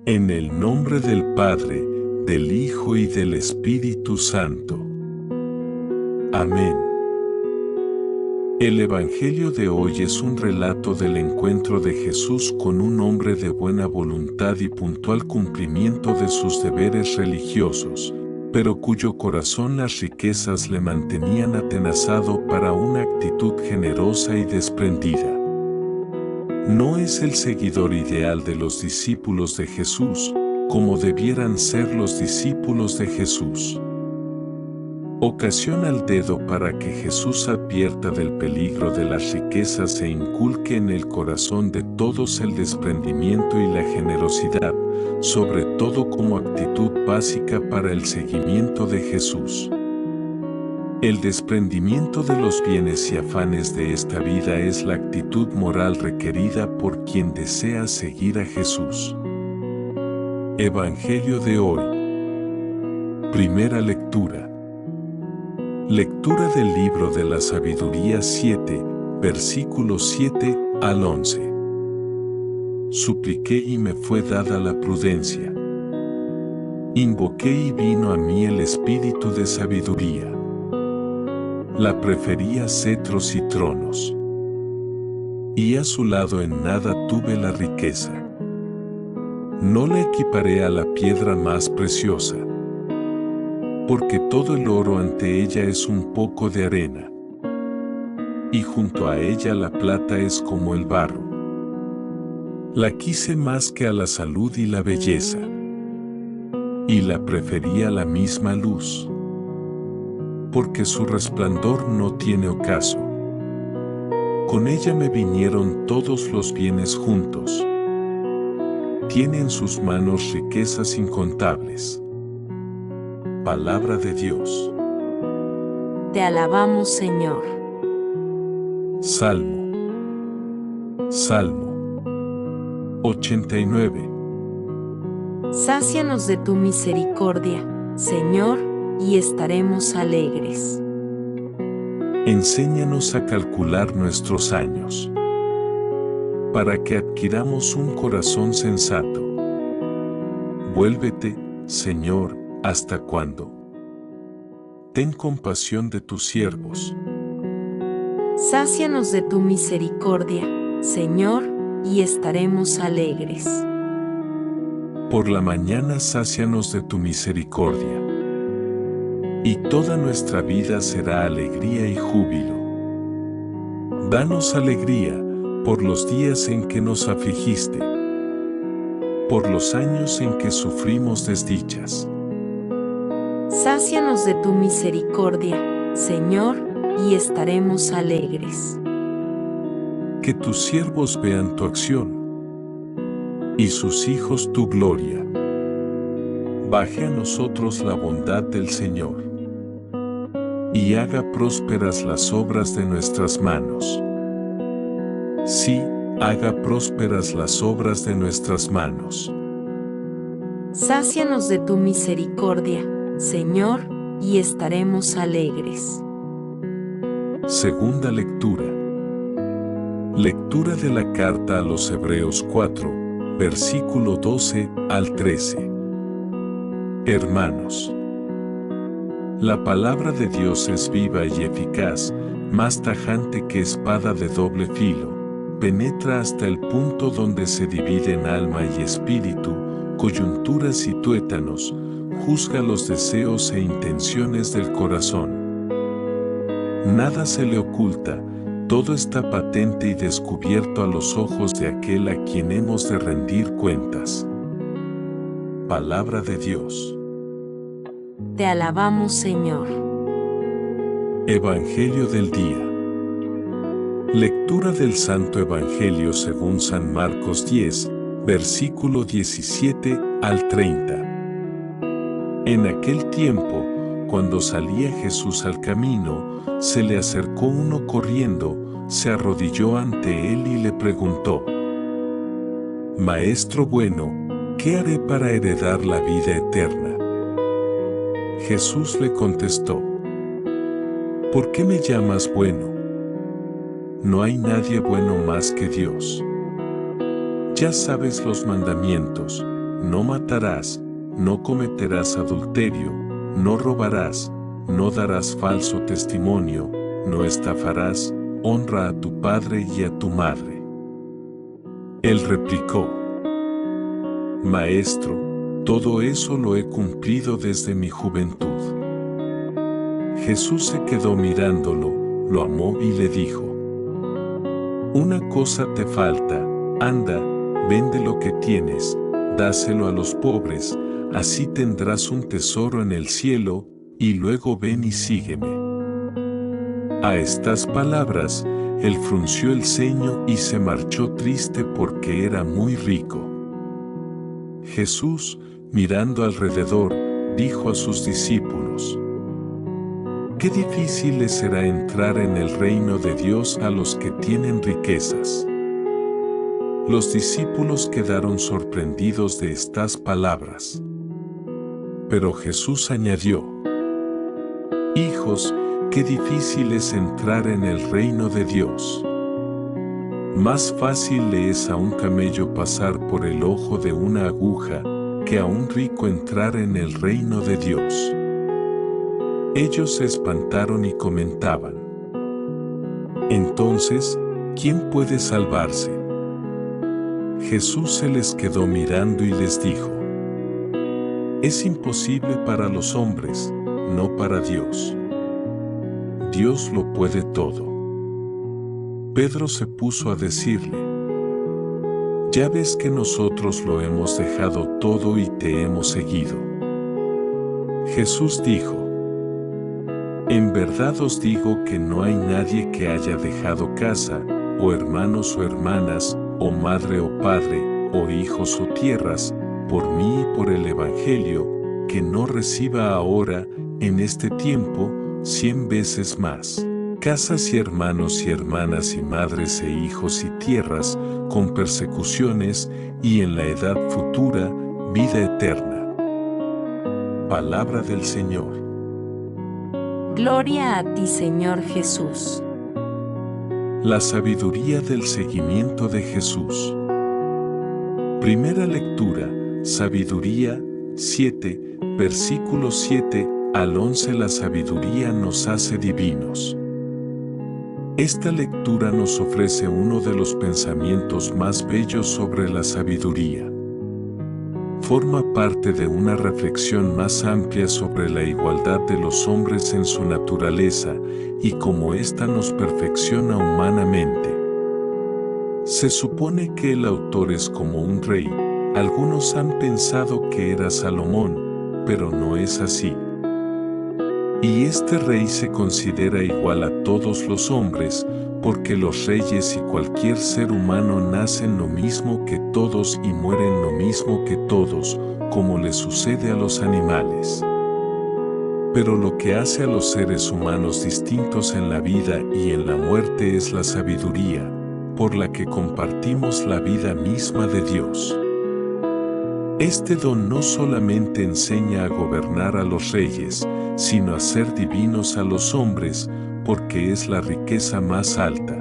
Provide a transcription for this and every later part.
En el nombre del Padre, del Hijo y del Espíritu Santo. Amén. El Evangelio de hoy es un relato del encuentro de Jesús con un hombre de buena voluntad y puntual cumplimiento de sus deberes religiosos, pero cuyo corazón las riquezas le mantenían atenazado para una actitud generosa y desprendida. No es el seguidor ideal de los discípulos de Jesús, como debieran ser los discípulos de Jesús. Ocasiona el dedo para que Jesús advierta del peligro de las riquezas e inculque en el corazón de todos el desprendimiento y la generosidad, sobre todo como actitud básica para el seguimiento de Jesús. El desprendimiento de los bienes y afanes de esta vida es la actitud moral requerida por quien desea seguir a Jesús. Evangelio de hoy. Primera lectura. Lectura del libro de la Sabiduría 7, versículos 7 al 11. Supliqué y me fue dada la prudencia. Invoqué y vino a mí el espíritu de sabiduría. La prefería cetros y tronos. Y a su lado en nada tuve la riqueza. No la equiparé a la piedra más preciosa, porque todo el oro ante ella es un poco de arena, y junto a ella la plata es como el barro. La quise más que a la salud y la belleza, y la preferí a la misma luz, porque su resplandor no tiene ocaso. Con ella me vinieron todos los bienes juntos. Tiene en sus manos riquezas incontables. Palabra de Dios. Te alabamos, Señor. Salmo. Salmo 89. Sácianos de tu misericordia, Señor, y estaremos alegres. Enséñanos a calcular nuestros años, para que adquiramos un corazón sensato. Vuélvete, Señor, ¿hasta cuándo? Ten compasión de tus siervos. Sácianos de tu misericordia, Señor, y estaremos alegres. Por la mañana sácianos de tu misericordia, y toda nuestra vida será alegría y júbilo. Danos alegría por los días en que nos afligiste, por los años en que sufrimos desdichas. Sácianos de tu misericordia, Señor, y estaremos alegres. Que tus siervos vean tu acción, y sus hijos tu gloria. Baje a nosotros la bondad del Señor, y haga prósperas las obras de nuestras manos. Sí, haga prósperas las obras de nuestras manos. Sácianos de tu misericordia, Señor, y estaremos alegres. Segunda lectura. Lectura de la carta a los Hebreos 4, versículo 12 al 13. Hermanos, la palabra de Dios es viva y eficaz, más tajante que espada de doble filo, penetra hasta el punto donde se dividen alma y espíritu, coyunturas y tuétanos, juzga los deseos e intenciones del corazón. Nada se le oculta, todo está patente y descubierto a los ojos de aquel a quien hemos de rendir cuentas. Palabra de Dios. Te alabamos, Señor. Evangelio del día. Lectura del Santo Evangelio según San Marcos 10, versículo 17 al 30. En aquel tiempo, cuando salía Jesús al camino, se le acercó uno corriendo, se arrodilló ante él y le preguntó: Maestro bueno, ¿qué haré para heredar la vida eterna? Jesús le contestó: ¿Por qué me llamas bueno? No hay nadie bueno más que Dios. Ya sabes los mandamientos: no matarás, no cometerás adulterio, no robarás, no darás falso testimonio, no estafarás, honra a tu padre y a tu madre. Él replicó: Maestro, todo eso lo he cumplido desde mi juventud. Jesús se quedó mirándolo, lo amó y le dijo: Una cosa te falta, anda, vende lo que tienes, dáselo a los pobres, así tendrás un tesoro en el cielo, y luego ven y sígueme. A estas palabras, él frunció el ceño y se marchó triste porque era muy rico. Jesús, mirando alrededor, dijo a sus discípulos: Qué difícil les será entrar en el reino de Dios a los que tienen riquezas. Los discípulos quedaron sorprendidos de estas palabras. Pero Jesús añadió: Hijos, qué difícil es entrar en el reino de Dios. Más fácil le es a un camello pasar por el ojo de una aguja que a un rico entrar en el reino de Dios. Ellos se espantaron y comentaban: Entonces, ¿quién puede salvarse? Jesús se les quedó mirando y les dijo: Es imposible para los hombres, no para Dios. Dios lo puede todo. Pedro se puso a decirle: Ya ves que nosotros lo hemos dejado todo y te hemos seguido. Jesús dijo: En verdad os digo que no hay nadie que haya dejado casa, o hermanos o hermanas, o madre o padre, o hijos o tierras, por mí y por el Evangelio, que no reciba ahora, en este tiempo, 100 veces más, casas y hermanos y hermanas y madres e hijos y tierras, con persecuciones, y en la edad futura, vida eterna. Palabra del Señor. Gloria a ti, Señor Jesús. La sabiduría del seguimiento de Jesús. Primera lectura, Sabiduría 7, versículos 7 al 11. La sabiduría nos hace divinos. Esta lectura nos ofrece uno de los pensamientos más bellos sobre la sabiduría. Forma parte de una reflexión más amplia sobre la igualdad de los hombres en su naturaleza y cómo ésta nos perfecciona humanamente. Se supone que el autor es como un rey. Algunos han pensado que era Salomón, pero no es así. Y este rey se considera igual a todos los hombres, porque los reyes y cualquier ser humano nacen lo mismo que todos y mueren lo mismo que todos, como le sucede a los animales. Pero lo que hace a los seres humanos distintos en la vida y en la muerte es la sabiduría, por la que compartimos la vida misma de Dios. Este don no solamente enseña a gobernar a los reyes, sino a ser divinos a los hombres, porque es la riqueza más alta.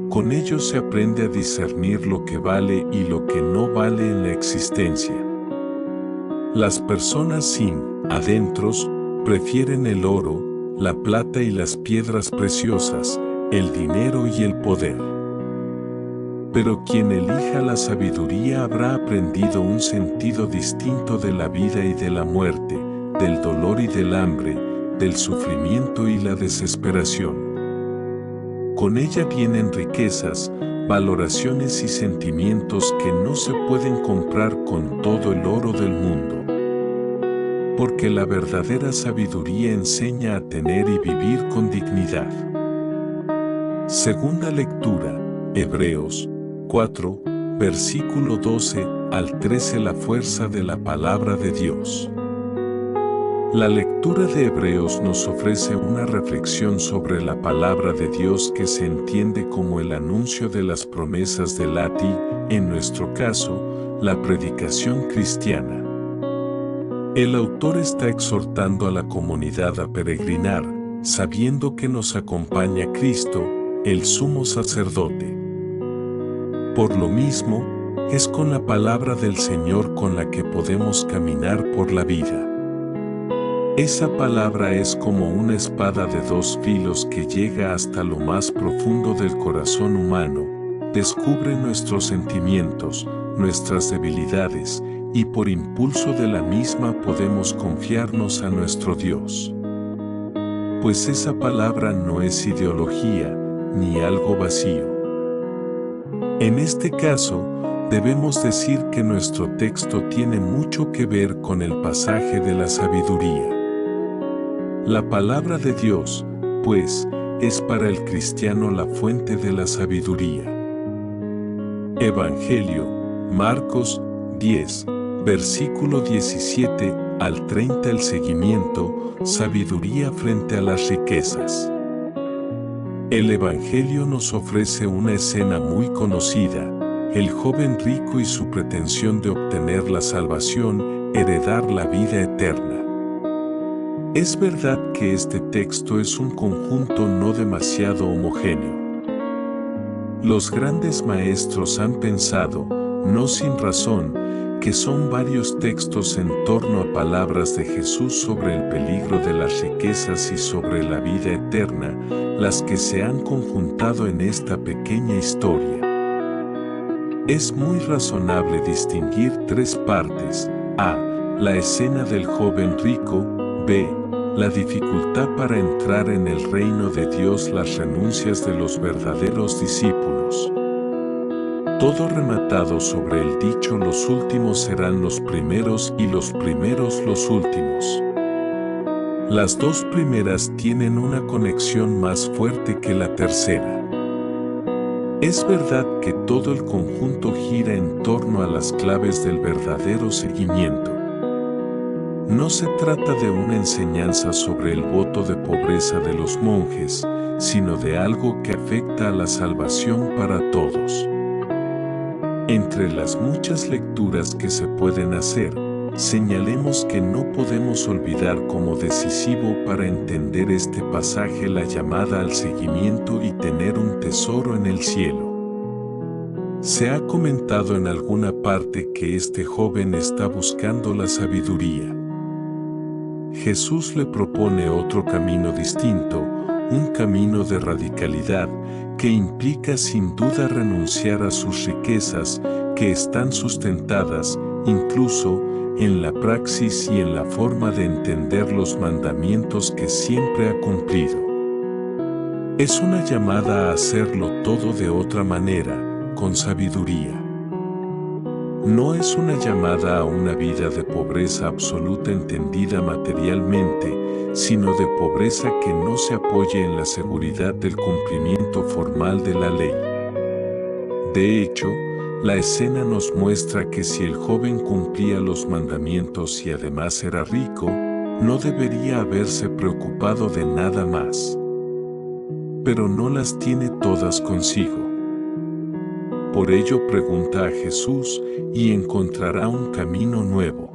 Con ello se aprende a discernir lo que vale y lo que no vale en la existencia. Las personas sin adentros prefieren el oro, la plata y las piedras preciosas, el dinero y el poder. Pero quien elija la sabiduría habrá aprendido un sentido distinto de la vida y de la muerte, del dolor y del hambre, del sufrimiento y la desesperación. Con ella vienen riquezas, valoraciones y sentimientos que no se pueden comprar con todo el oro del mundo. Porque la verdadera sabiduría enseña a tener y vivir con dignidad. Segunda lectura, Hebreos 4, versículo 12 al 13. La fuerza de la palabra de Dios. La lectura de Hebreos nos ofrece una reflexión sobre la palabra de Dios que se entiende como el anuncio de las promesas del Lati, en nuestro caso, la predicación cristiana. El autor está exhortando a la comunidad a peregrinar, sabiendo que nos acompaña Cristo, el sumo sacerdote. Por lo mismo, Es con la palabra del Señor con la que podemos caminar por la vida. Esa palabra es como una espada de dos filos que llega hasta lo más profundo del corazón humano, descubre nuestros sentimientos, nuestras debilidades, y por impulso de la misma podemos confiarnos a nuestro Dios. Pues esa palabra no es ideología, ni algo vacío. En este caso, debemos decir que nuestro texto tiene mucho que ver con el pasaje de la sabiduría. La palabra de Dios, pues, es para el cristiano la fuente de la sabiduría. Evangelio, Marcos 10, versículo 17 al 30. El seguimiento, sabiduría frente a las riquezas. El Evangelio nos ofrece una escena muy conocida, el joven rico y su pretensión de obtener la salvación, heredar la vida eterna. Es verdad que este texto es un conjunto no demasiado homogéneo. Los grandes maestros han pensado, no sin razón, que son varios textos en torno a palabras de Jesús sobre el peligro de las riquezas y sobre la vida eterna, las que se han conjuntado en esta pequeña historia. Es muy razonable distinguir tres partes: a. La escena del joven rico; b. La dificultad para entrar en el reino de Dios; las renuncias de los verdaderos discípulos. Todo rematado sobre el dicho: los últimos serán los primeros y los primeros los últimos. Las dos primeras tienen una conexión más fuerte que la tercera. Es verdad que todo el conjunto gira en torno a las claves del verdadero seguimiento. No se trata de una enseñanza sobre el voto de pobreza de los monjes, sino de algo que afecta a la salvación para todos. Entre las muchas lecturas que se pueden hacer, señalemos que no podemos olvidar como decisivo para entender este pasaje la llamada al seguimiento y tener un tesoro en el cielo. Se ha comentado en alguna parte que este joven está buscando la sabiduría. Jesús le propone otro camino distinto, un camino de radicalidad, que implica sin duda renunciar a sus riquezas, que están sustentadas, incluso, en la praxis y en la forma de entender los mandamientos que siempre ha cumplido. Es una llamada a hacerlo todo de otra manera, con sabiduría. No es una llamada a una vida de pobreza absoluta entendida materialmente, sino de pobreza que no se apoye en la seguridad del cumplimiento formal de la ley. De hecho, la escena nos muestra que si el joven cumplía los mandamientos y además era rico, no debería haberse preocupado de nada más. Pero no las tiene todas consigo. Por ello pregunta a Jesús y encontrará un camino nuevo.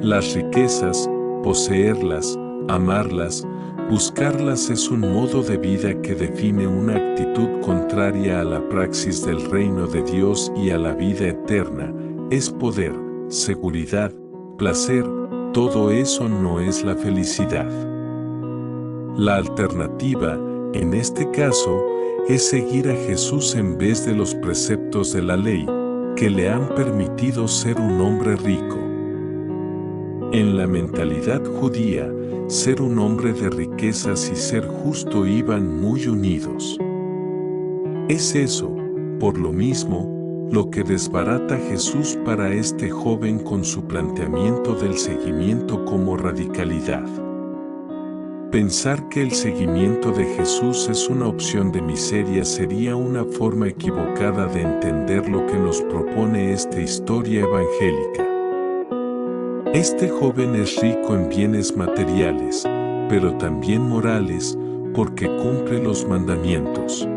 Las riquezas, poseerlas, amarlas, buscarlas es un modo de vida que define una actitud contraria a la praxis del reino de Dios y a la vida eterna. Es poder, seguridad, placer, todo eso no es la felicidad. La alternativa, en este caso, es seguir a Jesús en vez de los preceptos de la ley, que le han permitido ser un hombre rico. En la mentalidad judía, ser un hombre de riquezas y ser justo iban muy unidos. Es eso, por lo mismo, lo que desbarata Jesús para este joven con su planteamiento del seguimiento como radicalidad. Pensar que el seguimiento de Jesús es una opción de miseria sería una forma equivocada de entender lo que nos propone esta historia evangélica. Este joven es rico en bienes materiales, pero también morales, porque cumple los mandamientos.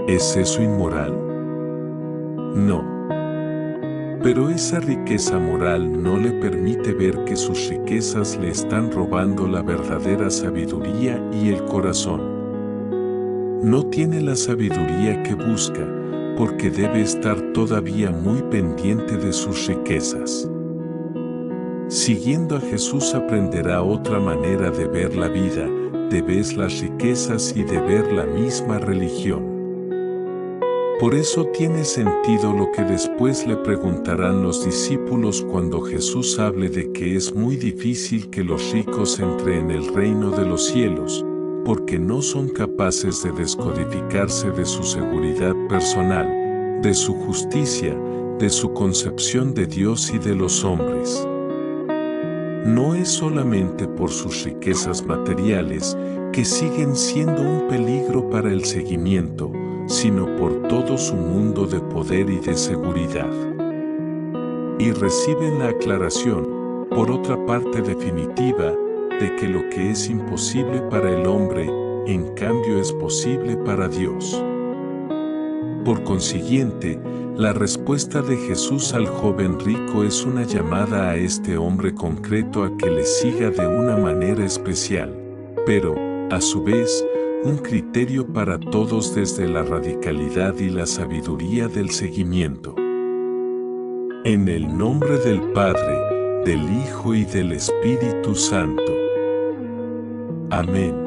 ¿Es eso inmoral? No. Pero esa riqueza moral no le permite ver que sus riquezas le están robando la verdadera sabiduría y el corazón. No tiene la sabiduría que busca, porque debe estar todavía muy pendiente de sus riquezas. Siguiendo a Jesús aprenderá otra manera de ver la vida, de ver las riquezas y de ver la misma religión. Por eso tiene sentido lo que después le preguntarán los discípulos cuando Jesús hable de que es muy difícil que los ricos entren en el reino de los cielos, porque no son capaces de descodificarse de su seguridad personal, de su justicia, de su concepción de Dios y de los hombres. No es solamente por sus riquezas materiales, que siguen siendo un peligro para el seguimiento, sino por todo su mundo de poder y de seguridad. Y reciben la aclaración, por otra parte definitiva, de que lo que es imposible para el hombre, en cambio es posible para Dios. Por consiguiente, la respuesta de Jesús al joven rico es una llamada a este hombre concreto a que le siga de una manera especial, pero, a su vez, un criterio para todos desde la radicalidad y la sabiduría del seguimiento. En el nombre del Padre, del Hijo y del Espíritu Santo. Amén.